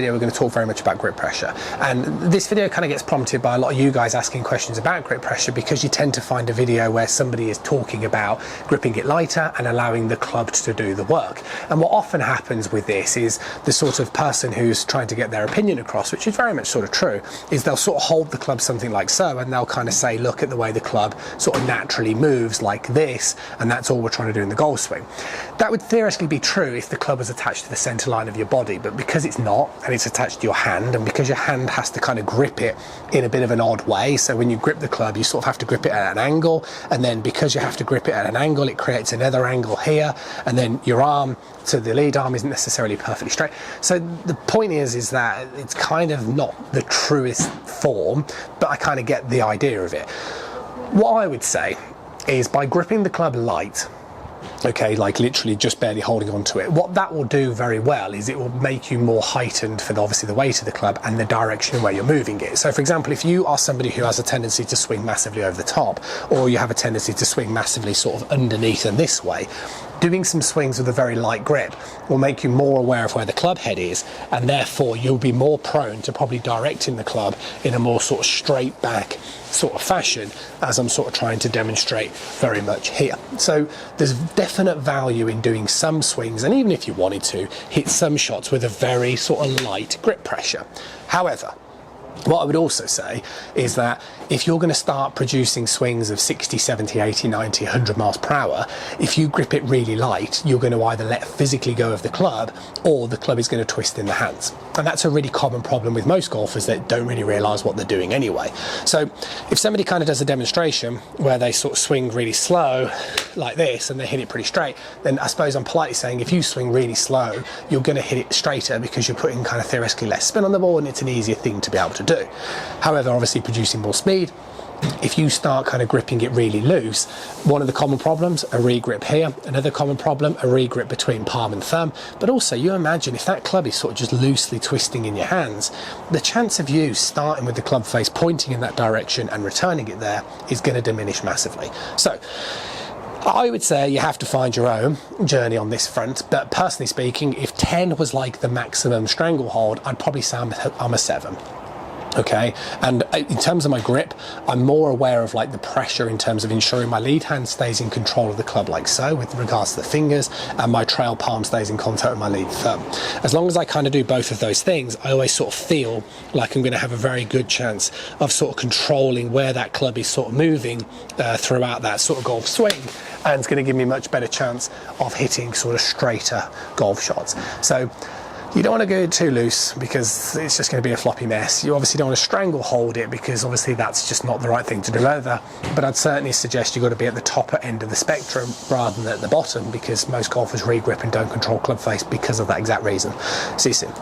We're going to talk very much about grip pressure, and this video kind of gets prompted by a lot of you guys asking questions about grip pressure, because you tend to find a video where somebody is talking about gripping it lighter and allowing the club to do the work. And what often happens with this is the sort of person who's trying to get their opinion across, which is very much sort of true, is they'll sort of hold the club something like so, and they'll kind of say, look at the way the club sort of naturally moves like this, and that's all we're trying to do in the golf swing. That would theoretically be true if the club was attached to the center line of your body, but because it's not, and it's attached to your hand, and because your hand has to kind of grip it in a bit of an odd way, so when you grip the club you sort of have to grip it at an angle, and then because you have to grip it at an angle, it creates another angle here, and then your arm to the lead arm isn't necessarily perfectly straight. So the point is that it's kind of not the truest form, but I kind of get the idea of it. What I would say is, by gripping the club light, okay, like literally just barely holding on to it, what that will do very well is it will make you more heightened for obviously the weight of the club and the direction where you're moving it. So for example, if you are somebody who has a tendency to swing massively over the top, or you have a tendency to swing massively sort of underneath and this way, doing some swings with a very light grip will make you more aware of where the club head is, and therefore you'll be more prone to probably directing the club in a more sort of straight back sort of fashion, as I'm sort of trying to demonstrate very much here. So there's definite value in doing some swings, and even if you wanted to, hit some shots with a very sort of light grip pressure. However, what I would also say is that if you're going to start producing swings of 60, 70, 80, 90, 100 miles per hour, if you grip it really light, you're going to either let physically go of the club, or the club is going to twist in the hands. And that's a really common problem with most golfers that don't really realise what they're doing anyway. So if somebody kind of does a demonstration where they sort of swing really slow like this and they hit it pretty straight, then I suppose I'm politely saying, if you swing really slow, you're going to hit it straighter because you're putting kind of theoretically less spin on the ball, and it's an easier thing to be able to do. However, obviously producing more speed, if you start kind of gripping it really loose, one of the common problems, a re-grip here, another common problem, a re-grip between palm and thumb. But also, you imagine if that club is sort of just loosely twisting in your hands, the chance of you starting with the club face pointing in that direction and returning it there is going to diminish massively. So I would say you have to find your own journey on this front, but personally speaking, if 10 was like the maximum stranglehold, I'd probably say I'm a 7. Okay, and in terms of my grip, I'm more aware of like the pressure in terms of ensuring my lead hand stays in control of the club like so with regards to the fingers, and my trail palm stays in contact with my lead thumb. As long as I kind of do both of those things, I always sort of feel like I'm going to have a very good chance of sort of controlling where that club is sort of moving throughout that sort of golf swing, and it's going to give me a much better chance of hitting sort of straighter golf shots. So you don't want to go too loose because it's just going to be a floppy mess. You obviously don't want to strangle hold it, because obviously that's just not the right thing to do either. But I'd certainly suggest you've got to be at the top end of the spectrum rather than at the bottom, because most golfers re-grip and don't control club face because of that exact reason. See you soon.